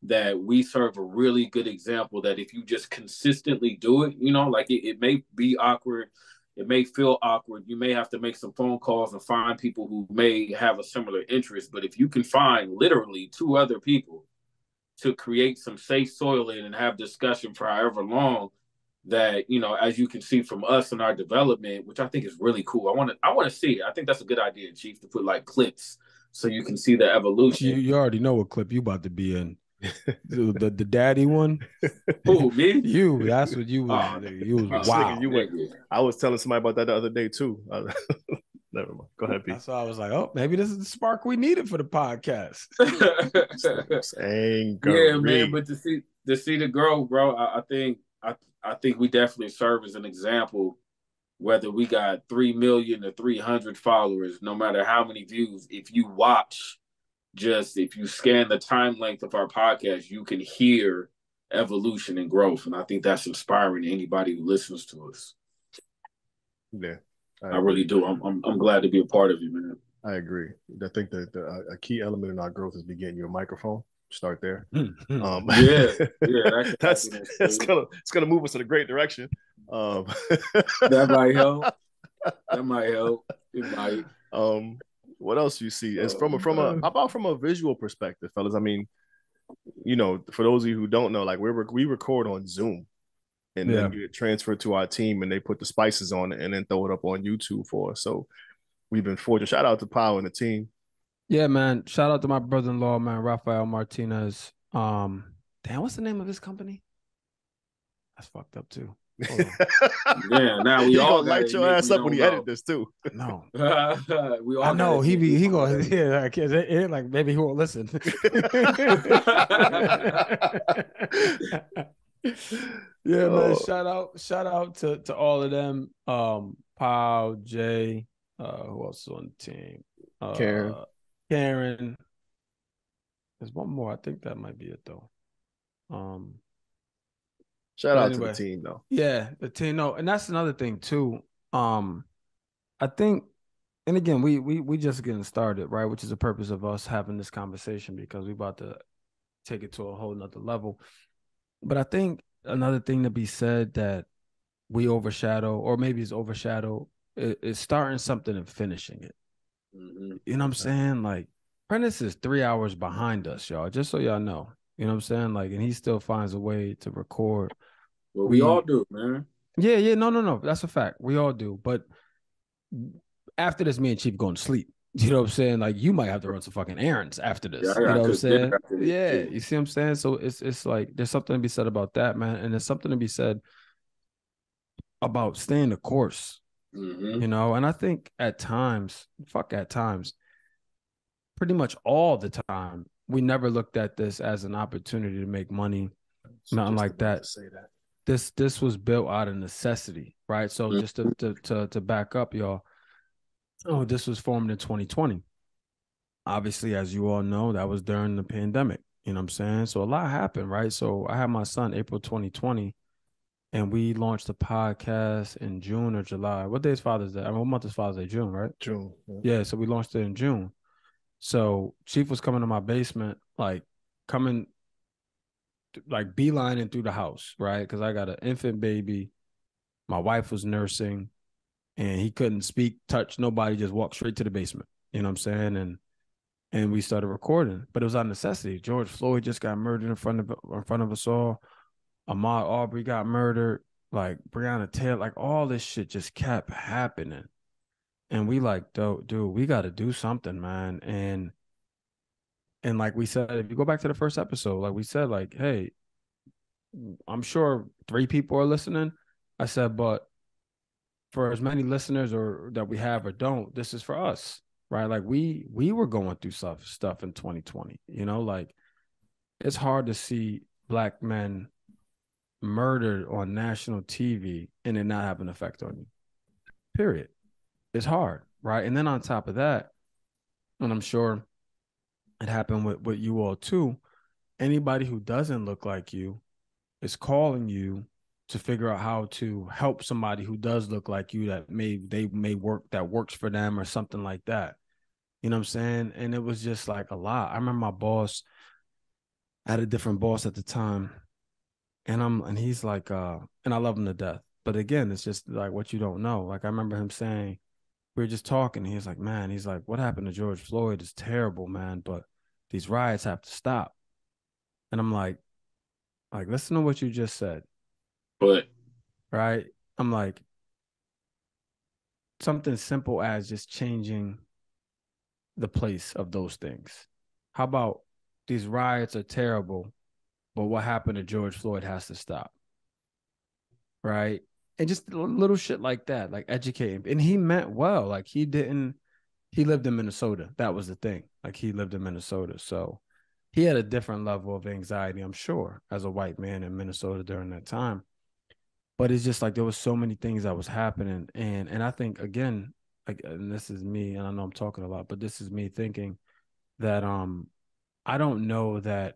C: that we serve a really good example that if you just consistently do it, you know, like it may be awkward, it may feel awkward. You may have to make some phone calls and find people who may have a similar interest. But if you can find literally 2 other people to create some safe soil in and have discussion for however long, that, you know, as you can see from us in our development, which I think is really cool. I want to see it. I think that's a good idea, Chief, to put like clips so you can see the evolution.
B: You already know what clip you about to be in. the daddy one.
C: Who, me?
B: You. That's what you was. You was wow.
A: I was telling somebody about that the other day too. Never mind. Go ahead, Pete.
B: That's why I was like, oh, maybe this is the spark we needed for the podcast.
C: Yeah, man. But to see the growth, bro, I think we definitely serve as an example. Whether we got 3 million or 300 followers, no matter how many views, if you watch, if you scan the time length of our podcast, you can hear evolution and growth, and I think that's inspiring to anybody who listens to us.
A: Yeah.
C: I really do. I'm glad to be a part of it, man.
A: I agree. I think that a key element in our growth is getting you a microphone. Start there.
C: Yeah,
A: that's it's gonna move us in a great direction.
C: That might help. That might help. It might.
A: What else you see? It's how about from a visual perspective, fellas? I mean, you know, for those of you who don't know, like we record on Zoom. And then get transferred to our team, and they put the spices on it, and then throw it up on YouTube for us. So we've been fortunate. Shout out to Power and the team.
B: Yeah, man. Shout out to my brother-in-law, man, Rafael Martinez. Damn, what's the name of his company? That's fucked up too. Hold on.
C: Yeah, now we
A: He
C: all
A: gonna light your ass up when he edit this too.
B: No.
C: We all
B: I know he
C: gotta
B: going like maybe he won't listen. Yeah, man. Shout out to all of them. Pau, Jay, who else is on the team? Karen. There's one more. I think that might be it though.
A: Shout out to the team though.
B: Yeah, the team. No, and that's another thing too. I think, and again, we just getting started, right? Which is the purpose of us having this conversation, because we about to take it to a whole nother level. But I think another thing to be said that we overshadow, or maybe it's overshadowed, is starting something and finishing it.
C: Mm-hmm.
B: You know what I'm saying? Like, Apprentice is 3 hours behind us, y'all. Just so y'all know. You know what I'm saying? Like, and he still finds a way to record.
C: Well, we all do, man.
B: Yeah. No. That's a fact. We all do. But after this, me and Chief going to sleep. You know what I'm saying? Like, you might have to run some fucking errands after this.
C: Yeah,
B: you know what I'm saying?
C: Yeah,
B: you see what I'm saying? So it's like there's something to be said about that, man. And there's something to be said about staying the course.
C: Mm-hmm.
B: You know, and I think at times, pretty much all the time, we never looked at this as an opportunity to make money. Nothing like that. This was built out of necessity, right? So just to back up, y'all. Oh, this was formed in 2020. Obviously, as you all know, that was during the pandemic. You know what I'm saying? So a lot happened, right? So I had my son April 2020, and we launched the podcast in June or July. What day is Father's Day? I mean, what month is Father's Day? June, right?
A: June.
B: Yeah, so we launched it in June. So Chief was coming to my basement, like beelining through the house, right? Because I got an infant baby. My wife was nursing, and he couldn't speak, touch nobody, just walked straight to the basement. You know what I'm saying? And we started recording, but it was out of necessity. George Floyd just got murdered in front of us all. Ahmaud Arbery got murdered. Like Breonna Taylor, like all this shit just kept happening. And we like, dude, we got to do something, man. And like we said, if you go back to the first episode, like we said, like, hey, I'm sure 3 people are listening. I said, but for as many listeners or that we have or don't, this is for us, right? Like we were going through stuff in 2020, you know, like it's hard to see Black men murdered on national TV and it not have an effect on you, period. It's hard, right? And then on top of that, and I'm sure it happened with you all too, anybody who doesn't look like you is calling you to figure out how to help somebody who does look like you that works for them or something like that. You know what I'm saying? And it was just like a lot. I remember my boss, I had a different boss at the time, and he's like, and I love him to death. But again, it's just like what you don't know. Like I remember him saying, we were just talking, and he's like, man, he's like, what happened to George Floyd is terrible, man, but these riots have to stop. And I'm like, listen to what you just said.
C: But
B: right? I'm like, something simple as just changing the place of those things. How about these riots are terrible, but what happened to George Floyd has to stop, right? And just little shit like that, like educating. And he meant well. Like he lived in Minnesota. That was the thing. Like he lived in Minnesota. So he had a different level of anxiety, I'm sure, as a white man in Minnesota during that time. But it's just like there was so many things that was happening. And I think, again, like, and this is me, and I know I'm talking a lot, but this is me thinking that I don't know that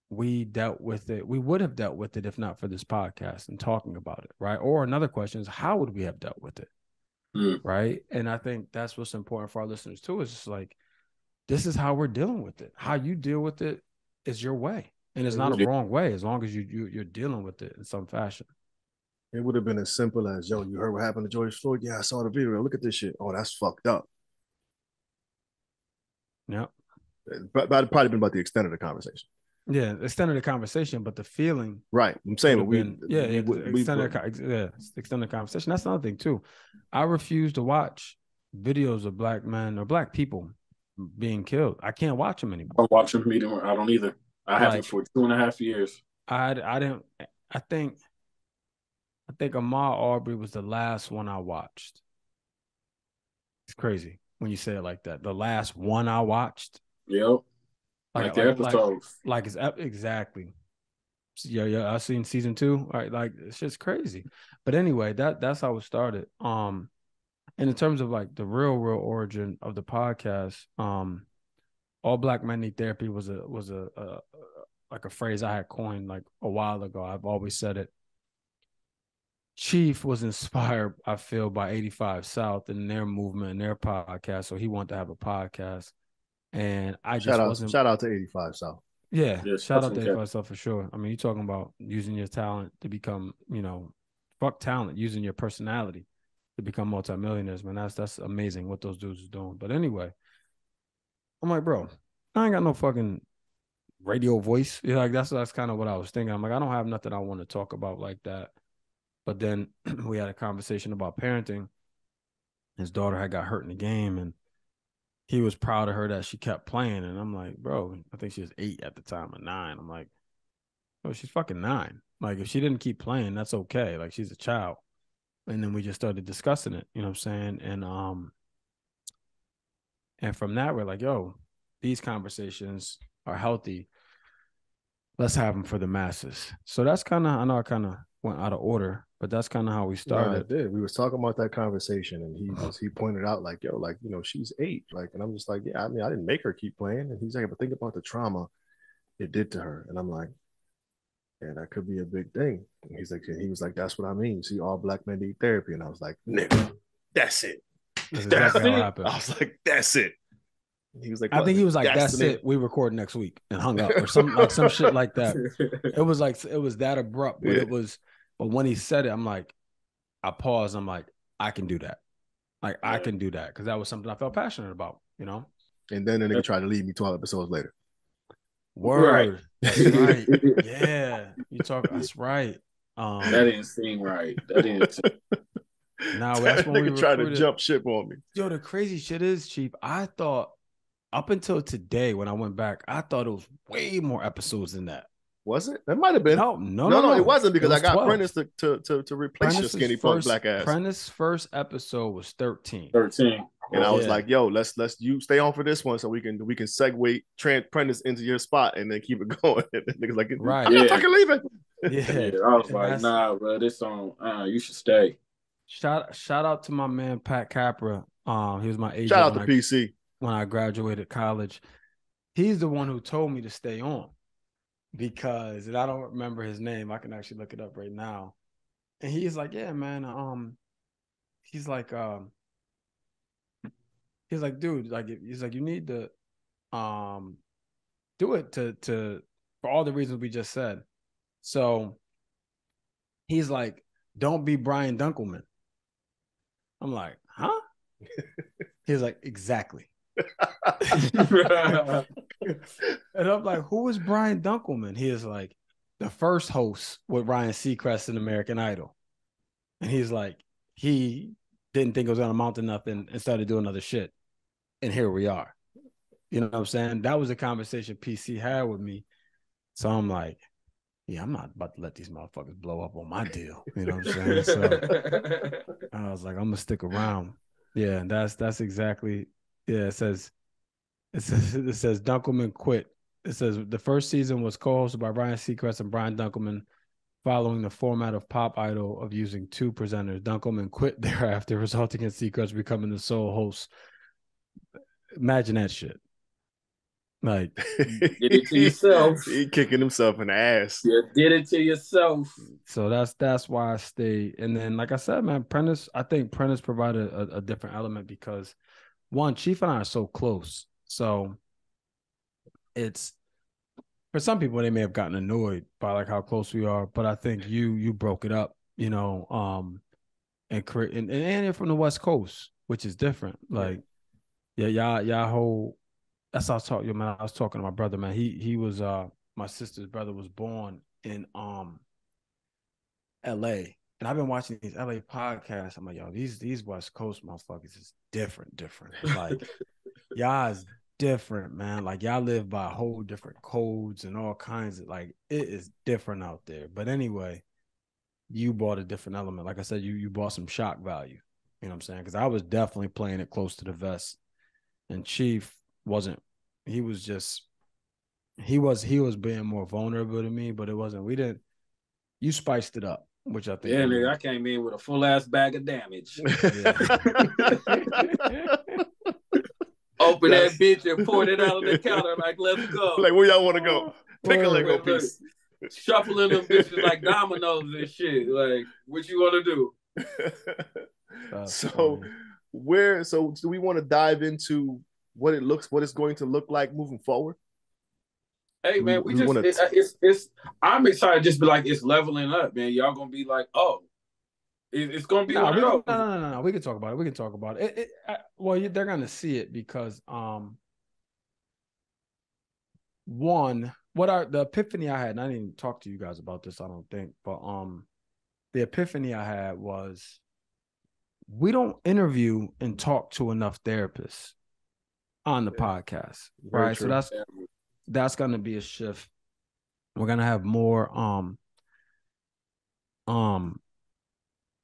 B: we dealt with it. We would have dealt with it if not for this podcast and talking about it, right? Or another question is, how would we have dealt with it? Right? And I think that's what's important for our listeners too, is just like, this is how we're dealing with it. How you deal with it is your way. And it's not a wrong way as long as you're dealing with it in some fashion.
A: It would have been as simple as, yo, you heard what happened to George Floyd? Yeah, I saw the video. Look at this shit. Oh, that's fucked up.
B: Yeah.
A: But it'd probably been about the extent of the conversation.
B: Yeah, extend the conversation, but the feeling.
A: Right. I'm saying, but
B: extend the conversation. That's another thing too. I refuse to watch videos of Black men or Black people being killed. I can't watch them anymore.
C: I don't watch them either. I don't either. I haven't for 2.5 years.
B: I I think Ahmaud Arbery was the last one I watched. It's crazy when you say it like that. The last one I watched.
C: Yep. Like the episodes.
B: Like it's exactly. Yeah. I seen season 2. Right, like it's just crazy. But anyway, that's how it started. And in terms of like the real origin of the podcast, all black men need therapy was a like a phrase I had coined like a while ago. I've always said it. Chief was inspired, I feel, by 85 South and their movement and their podcast. So he wanted to have a podcast. And I just wasn't.
A: Shout out to 85 South.
B: Yeah, shout out to 85 South for sure. I mean, you're talking about using your talent to become, fuck talent, using your personality to become multimillionaires, man. That's amazing what those dudes is doing. But anyway, I'm like, bro, I ain't got no fucking radio voice. Like that's kind of what I was thinking. I'm like, I don't have nothing I want to talk about like that. But then we had a conversation about parenting. His daughter had got hurt in the game, and he was proud of her that she kept playing. And I'm like, bro, I think she was 8 at the time or 9. I'm like, oh, she's fucking 9. Like, if she didn't keep playing, that's okay. Like, she's a child. And then we just started discussing it, you know what I'm saying? And from that, we're like, yo, these conversations are healthy. Let's have them for the masses. So that's kind of, I know I kind of went out of order, but that's kind of how we started.
A: No, I did. We was talking about that conversation, and he pointed out like, yo, like, she's 8. Like, and I'm just like, yeah, I mean, I didn't make her keep playing. And he's like, but think about the trauma it did to her. And I'm like, yeah, that could be a big thing. And he was like, that's what I mean. See, all black men need therapy. And I was like, nigga, that's it.
B: That's exactly how it happened.
A: I was like, that's it. He was like,
B: I think he was like, that's it. We record next week, and hung up or some like some shit like that. It was that abrupt, but but when he said it, I'm like, I paused. I'm like, I can do that. Like, I can do that. Cause that was something I felt passionate about,
A: And then the nigga tried to leave me 12 episodes later.
B: Word. Right. That's right. Yeah. That's right.
C: That didn't seem right. That didn't
B: Now that's when we
A: tried to jump ship on me.
B: Yo, the crazy shit is, Chief, I thought up until today when I went back, I thought it was way more episodes than that.
A: Was it? It might have been.
B: No,
A: it wasn't, because I got 12. Prentice to replace your skinny punk black ass.
B: Prentice's first episode was 13.
A: And I was like, yo, let's you stay on for this one so we can segue Prentice into your spot and then keep it going. And the nigga's like, right. I'm not fucking leaving.
C: Yeah. I was like, nah, bro, this song, you should stay.
B: Shout out to my man Pat Capra. He was my agent.
A: Shout out to PC.
B: When I graduated college. He's the one who told me to stay on, because, and I don't remember his name. I can actually look it up right now. And he's like, yeah, man. He's like, dude, like, he's like, you need to do it to for all the reasons we just said. So he's like, don't be Brian Dunkelman. I'm like, huh? He's like, exactly. And I'm like, who is Brian Dunkelman? He is like the first host with Ryan Seacrest in American Idol. And he's like, he didn't think it was going to amount to nothing and started doing other shit. And here we are. You know what I'm saying? That was a conversation PC had with me. So I'm like, yeah, I'm not about to let these motherfuckers blow up on my deal. You know what I'm saying? So I was like, I'm going to stick around. Yeah, and that's exactly. Yeah, it says Dunkelman quit. It says the first season was co-hosted by Ryan Seacrest and Brian Dunkelman, following the format of Pop Idol of using 2 presenters. Dunkelman quit thereafter, resulting in Seacrest becoming the sole host. Imagine that shit. Like,
C: did it to yourself.
A: He kicking himself in the ass.
C: You did it to yourself.
B: So that's why I stayed. And then, like I said, man, I think Prentice provided a different element because, one, Chief and I are so close. So it's, for some people, they may have gotten annoyed by like how close we are, but I think you broke it up, and you're from the West Coast, which is different. Like, y'all whole. That's how I was talking. Man, I was talking to my brother. Man, he was my sister's brother was born in L.A. and I've been watching these L.A. podcasts. I'm like, yo, these West Coast motherfuckers is different. Like, y'all is different, man. Like, y'all live by whole different codes and all kinds of, like, it is different out there. But anyway, you brought a different element. Like I said, you brought some shock value. You know what I'm saying? Because I was definitely playing it close to the vest, and Chief wasn't. He was just he was being more vulnerable to me, but it wasn't. We didn't. You spiced it up, which I think.
C: Yeah, nigga, I came in with a full ass bag of damage.
B: Yeah.
C: Open that bitch and poured it out on the counter like, let's go.
A: Like, where y'all want to go? Pick a Lego piece.
C: Shuffling them bitches like dominoes and shit. Like, what you want to
A: do? So do we want to dive into what it's going to look like moving forward?
C: Hey man, I'm excited. Just be like, it's leveling up, man. Y'all gonna be like, oh, it's gonna be one of those.
B: No. We can talk about it. Well, they're gonna see it because one, the epiphany I had, and I didn't even talk to you guys about this, I don't think, but the epiphany I had was we don't interview and talk to enough therapists on the podcast, right? True. So that's gonna be a shift. We're gonna have more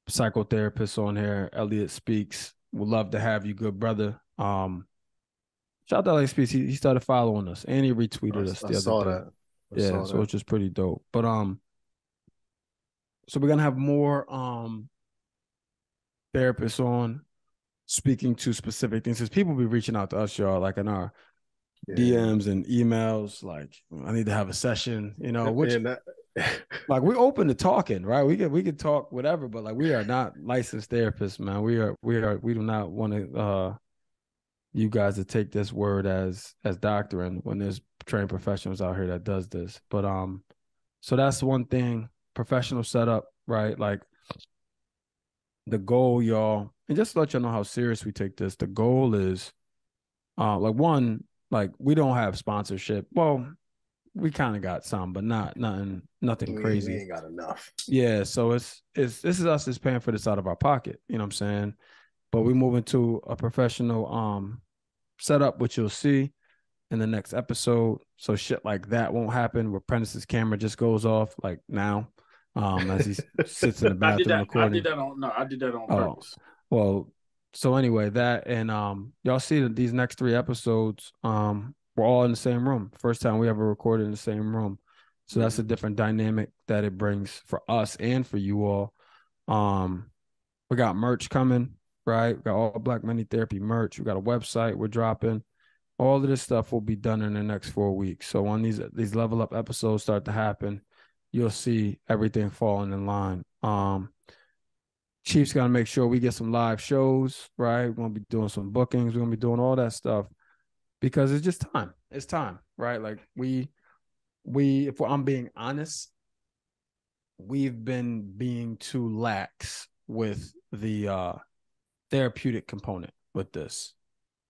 B: psychotherapists on here. Elliot Speaks. Would love to have you, good brother. Shout out to Elliot Speaks. He started following us and he retweeted us the other day. So it's just pretty dope. But so we're gonna have more therapists on speaking to specific things. Because people be reaching out to us, y'all, like in our DMs and emails, like, I need to have a session, which like we're open to talking, right? We could talk whatever, but like we are not licensed therapists, man. We do not want to you guys to take this word as doctrine when there's trained professionals out here that does this. But so that's one thing, professional setup, right? Like the goal, y'all, and just to let y'all know how serious we take this, the goal is like we don't have sponsorship. Well, we kind of got some, but nothing crazy.
A: We ain't got enough.
B: Yeah, so this is us just paying for this out of our pocket. You know what I'm saying? But we move into a professional setup, which you'll see in the next episode. So shit like that won't happen. Where Apprentice's camera just goes off like now, as he sits in the bathroom recording.
C: I did that on purpose.
B: Well. So anyway, that and y'all see that these next 3 episodes, we're all in the same room. First time we ever recorded in the same room. So that's a different dynamic that it brings for us and for you all. We got merch coming, right? We got all Black Money Therapy merch. We got a website we're dropping. All of this stuff will be done in the next 4 weeks. So when these level up episodes start to happen, you'll see everything falling in line. Chief's got to make sure we get some live shows, right? We're going to be doing some bookings. We're going to be doing all that stuff because it's just time. It's time, right? Like if I'm being honest, we've been being too lax with the therapeutic component with this.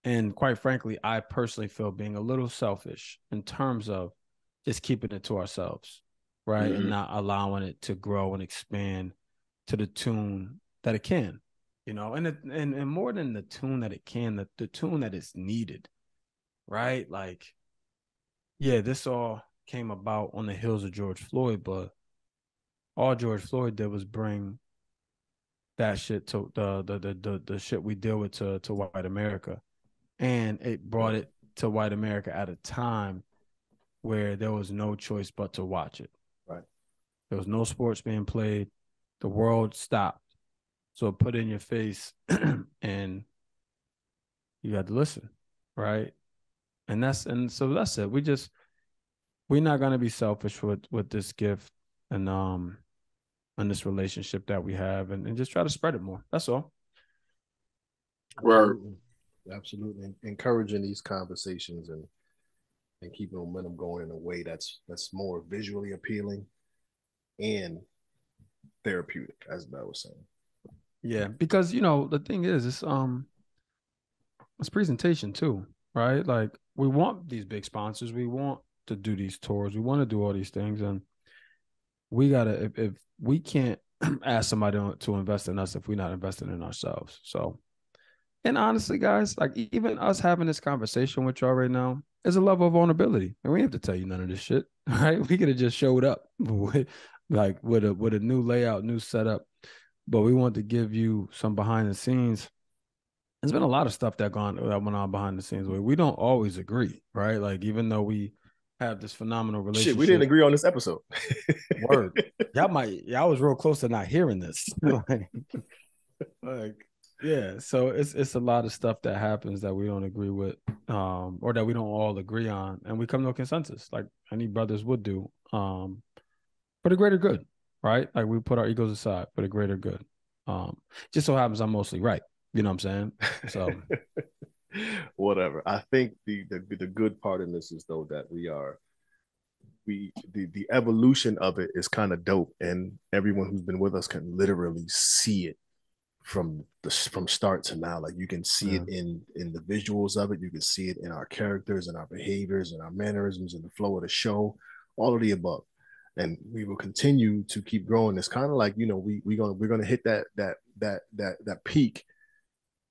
B: And quite frankly, I personally feel being a little selfish in terms of just keeping it to ourselves, right? Mm-hmm. And not allowing it to grow and expand to the tune that it can, and more than the tune that it can, the tune that is needed, right? Like, yeah, this all came about on the heels of George Floyd, but all George Floyd did was bring that shit to the shit we deal with to white America, and it brought it to white America at a time where there was no choice but to watch it.
A: Right.
B: There was no sports being played. The world stopped. So put in your face and you had to listen, right? And so that's it. We're not gonna be selfish with this gift and this relationship that we have and just try to spread it more. That's all.
A: Absolutely. Encouraging these conversations and keeping momentum going in a way that's more visually appealing and therapeutic, as I was saying.
B: Yeah, because the thing is, it's presentation too, right? Like we want these big sponsors, we want to do these tours, we want to do all these things, and we gotta if we can't ask somebody to invest in us if we're not investing in ourselves. So, and honestly, guys, like even us having this conversation with y'all right now is a level of vulnerability, and we have to tell you none of this shit, right? We could have just showed up like with a new layout, new setup. But we want to give you some behind the scenes. There's been a lot of stuff that went on behind the scenes where we don't always agree, right? Like even though we have this phenomenal relationship.
A: Shit, we didn't agree on this episode.
B: Word. Y'all was real close to not hearing this. like, yeah. So it's a lot of stuff that happens that we don't agree with, or that we don't all agree on, and we come to a consensus, like any brothers would do, for the greater good, right? Like we put our egos aside for the greater good. Just so happens I'm mostly right. You know what I'm saying? So
A: whatever. I think the good part in this is though that the evolution of it is kind of dope, and everyone who's been with us can literally see it from start to now. Like you can see it in the visuals of it, you can see it in our characters and our behaviors and our mannerisms and the flow of the show, all of the above. And we will continue to keep growing. It's kind of like, you know, we're gonna hit that peak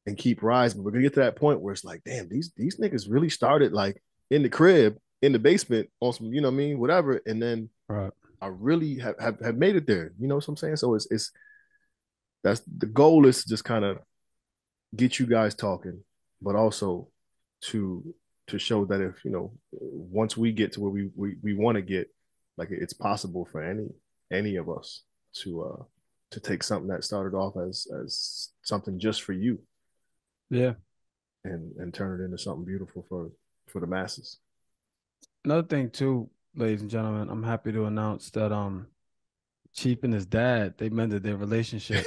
A: and keep rising. We're gonna get to that point where it's like, damn, these niggas really started like in the crib, in the basement, on some, you know what I mean, whatever. And then I really have made it there. You know what I'm saying? So it's that's the goal, is to just kind of get you guys talking, but also to show that if, you know, once we get to where we want to get, like it's possible for any of us to take something that started off as something just for you, and turn it into something beautiful for the masses.
B: Another thing too, ladies and gentlemen, I'm happy to announce that Chief and his dad, they mended their relationship.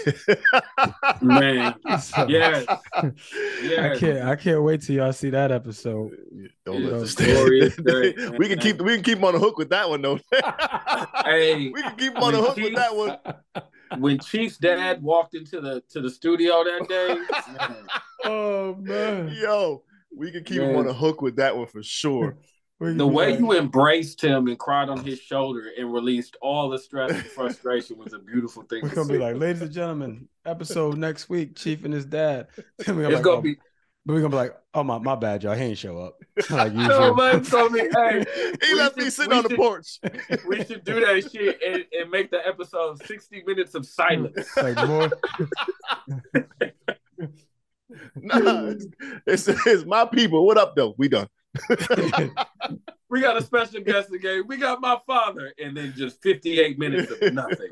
C: Man,
B: so,
C: yes.
B: I can't wait till y'all see that episode.
A: Don't let the story. We can keep them on the hook with that one though.
C: Hey,
A: we can keep them on the hook with that one.
C: When Chief's dad walked into the studio that day, man.
B: Oh man,
A: yo, we can keep him on the hook with that one for sure.
C: The way you embraced him and cried on his shoulder and released all the stress and frustration was a beautiful thing.
B: We're gonna be like, ladies and gentlemen, episode next week, Chief and his dad.
C: It's gonna be.
B: But we're gonna be like, oh my bad, y'all. He ain't show up. Like
C: usual. Hey,
A: he left me sitting on the porch.
C: We should do that shit and make the episode 60 minutes of silence.
B: Like more.
A: Nah, it's my people. What up though? We done.
C: We got a special guest again. We got my father, and then just 58 minutes of nothing.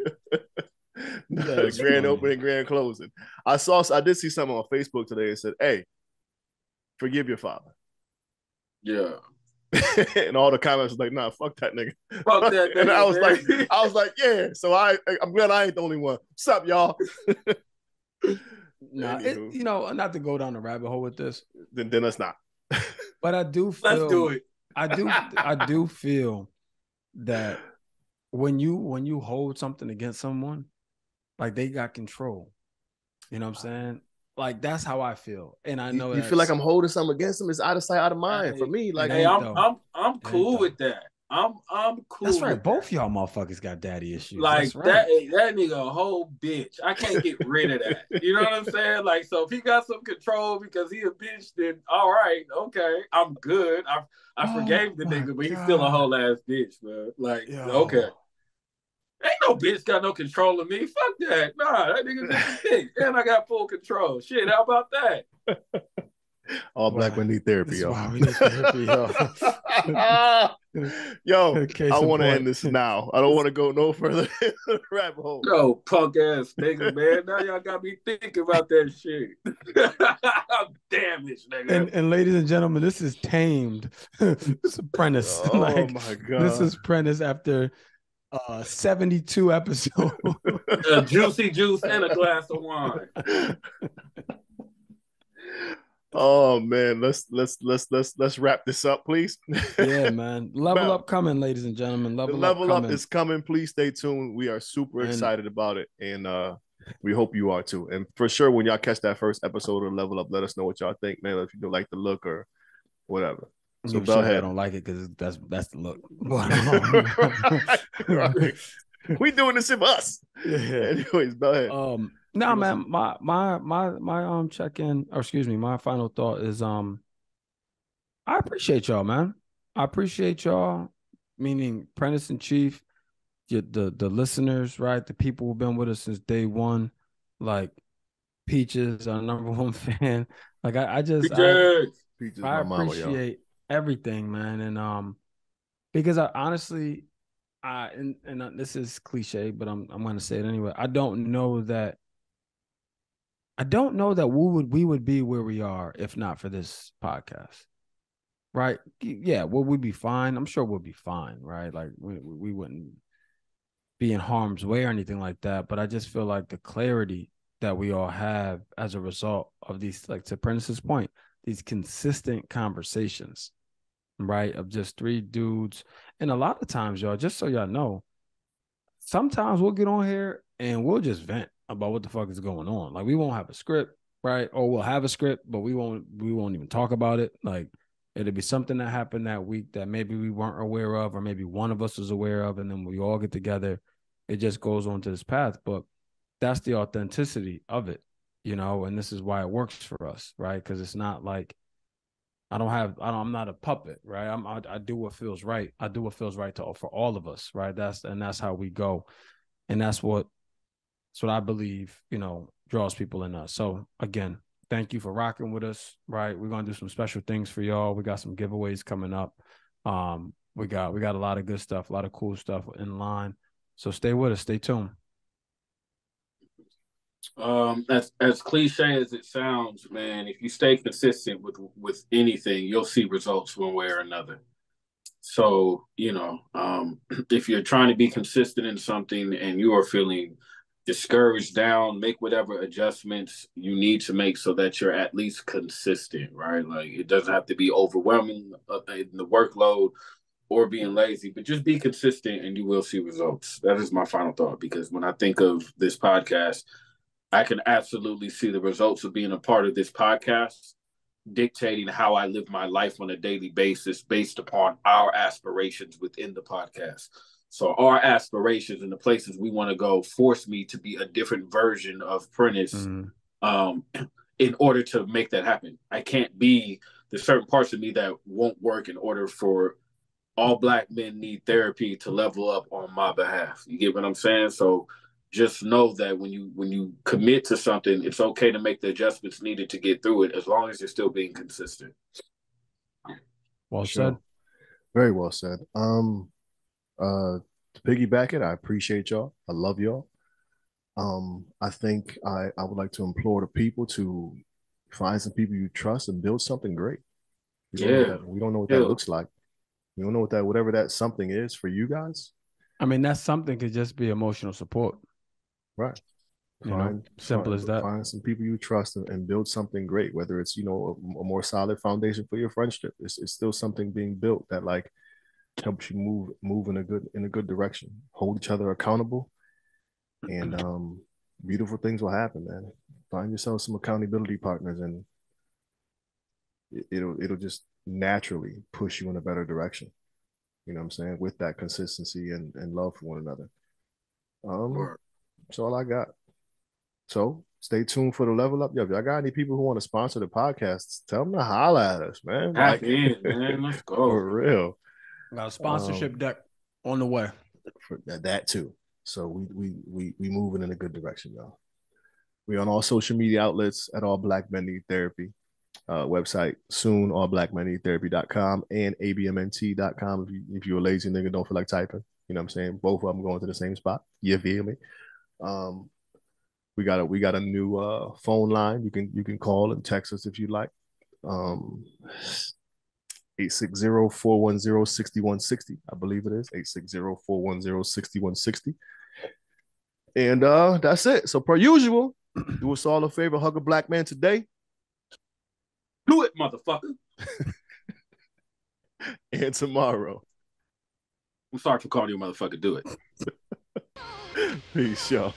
A: Grand opening, grand closing. I did see something on Facebook today and said, "Hey, forgive your father."
C: Yeah.
A: And all the comments was like, "Nah, fuck that nigga."
C: Fuck that nigga.
A: And I was like, yeah. So I'm glad I ain't the only one. What's up, y'all?
B: Nah, you know, not to go down the rabbit hole with this.
A: Then let's not.
B: But I do feel.
C: Let's do it.
B: I do feel that when you hold something against someone, like they got control. You know what I'm saying? Like that's how I feel, and I know
A: you feel like I'm holding something against them. It's out of sight, out of mind for me. Like,
C: hey, I'm cool with that. I'm cool.
B: That's right.
C: With
B: Both
C: that.
B: y'all motherfuckers got daddy issues.
C: Like
B: right.
C: that nigga a whole bitch. I can't get rid of that. You know what I'm saying? Like, so if he got some control because he a bitch, then all right, okay, I'm good. I forgave the nigga, but he's still a whole ass bitch, man. Like, okay. Ain't no bitch got no control of me. Fuck that. Nah, that nigga just a bitch. And I got full control. Shit, how about that?
A: All black men need therapy, yo.
B: Wow, we need therapy, yo.
A: Yo, I want to end this now. I don't want to go no further in the rabbit hole.
C: Yo, punk ass nigga, man. Now y'all got me thinking about that shit. Damn this nigga.
B: And ladies and gentlemen, this is Tamed. This is Apprentice.
A: Oh my god.
B: This is Apprentice after 72 episodes.
C: A juicy juice and a glass of wine.
A: Oh man, let's wrap this up, please.
B: Yeah, man. Level up coming, ladies and gentlemen.
A: Level up is coming. Please stay tuned. We are super excited about it, and we hope you are too. And for sure, when y'all catch that first episode of Level Up, let us know what y'all think, man. If you don't like the look or whatever. So go ahead.
B: I don't like it because that's the look.
A: Right. We doing this for us.
B: Yeah.
A: Anyways, go ahead.
B: No, man, my check-in, or excuse me, my final thought is I appreciate y'all, man. I appreciate y'all, meaning Apprentice and Chief, the listeners, right? The people who've been with us since day one, like Peaches, our number one fan. Like
A: Peaches,
B: I
A: my mama, yo.
B: appreciate everything, man. And because I honestly, this is cliche, but I'm gonna say it anyway. I don't know that we would be where we are if not for this podcast. Right? Yeah, will we be fine? I'm sure we'll be fine, right? Like we wouldn't be in harm's way or anything like that. But I just feel like the clarity that we all have as a result of these, like to Prentice's point, these consistent conversations, right? Of just three dudes. And a lot of times, y'all, just so y'all know, sometimes we'll get on here and we'll just vent about what the fuck is going on. Like we won't have a script, right? Or we'll have a script, but we won't even talk about it. Like it'll be something that happened that week that maybe we weren't aware of, or maybe one of us was aware of, and then we all get together. It just goes on to this path. But that's the authenticity of it, and this is why it works for us, right? Because it's not like I'm not a puppet, right? I do what feels right. I do what feels right for all of us, right? That's how we go. And that's what I believe, draws people in us. So again, thank you for rocking with us, right? We're going to do some special things for y'all. We got some giveaways coming up. We got a lot of good stuff, a lot of cool stuff in line. So stay with us, stay tuned.
C: As cliche as it sounds, man, if you stay consistent with anything, you'll see results one way or another. So, if you're trying to be consistent in something and you are feeling discouraged, down, make whatever adjustments you need to make so that you're at least consistent, right? Like it doesn't have to be overwhelming in the workload or being lazy, but just be consistent and you will see results. That is my final thought, because when I think of this podcast, I can absolutely see the results of being a part of this podcast dictating how I live my life on a daily basis based upon our aspirations within the podcast. So our aspirations and the places we want to go force me to be a different version of Prentice in order to make that happen. I can't be the certain parts of me that won't work in order for all Black men need therapy to level up on my behalf. You get what I'm saying? So just know that when you commit to something, it's okay to make the adjustments needed to get through it, as long as you're still being consistent.
B: Well said.
A: Very well said. To piggyback it, I appreciate y'all. I love y'all. I think I would like to implore the people to find some people you trust and build something great. We don't know what that looks like. We don't know what whatever that something is for you guys.
B: I mean, that something could just be emotional support.
A: Right.
B: Simple as that.
A: Find some people you trust and build something great, whether it's, a more solid foundation for your friendship. It's still something being built that like helps you move in a good direction. Hold each other accountable, and beautiful things will happen, man. Find yourself some accountability partners, and it'll just naturally push you in a better direction. You know what I'm saying? With that consistency and love for one another. That's all I got. So stay tuned for the level up. Yo, if y'all got any people who want to sponsor the podcast, tell them to holla at us, man.
C: Like, man, let's go.
A: For real.
B: Got a sponsorship deck on the way.
A: For that too. So we moving in a good direction, y'all. We on all social media outlets at All Black Men Need Therapy. Website soon, allblackmenneedtherapy.com and abmnt.com. If you're a lazy nigga, don't feel like typing. You know what I'm saying? Both of them going to the same spot. You feel me? We got a new phone line. You can call and text us if you like. 860-410-6160. I believe it is 860-410-6160. And that's it. So per usual, do us all a favor, hug a black man today.
C: Do it, motherfucker.
A: And tomorrow.
C: I'm sorry for calling you a motherfucker. Do it.
A: Peace, y'all.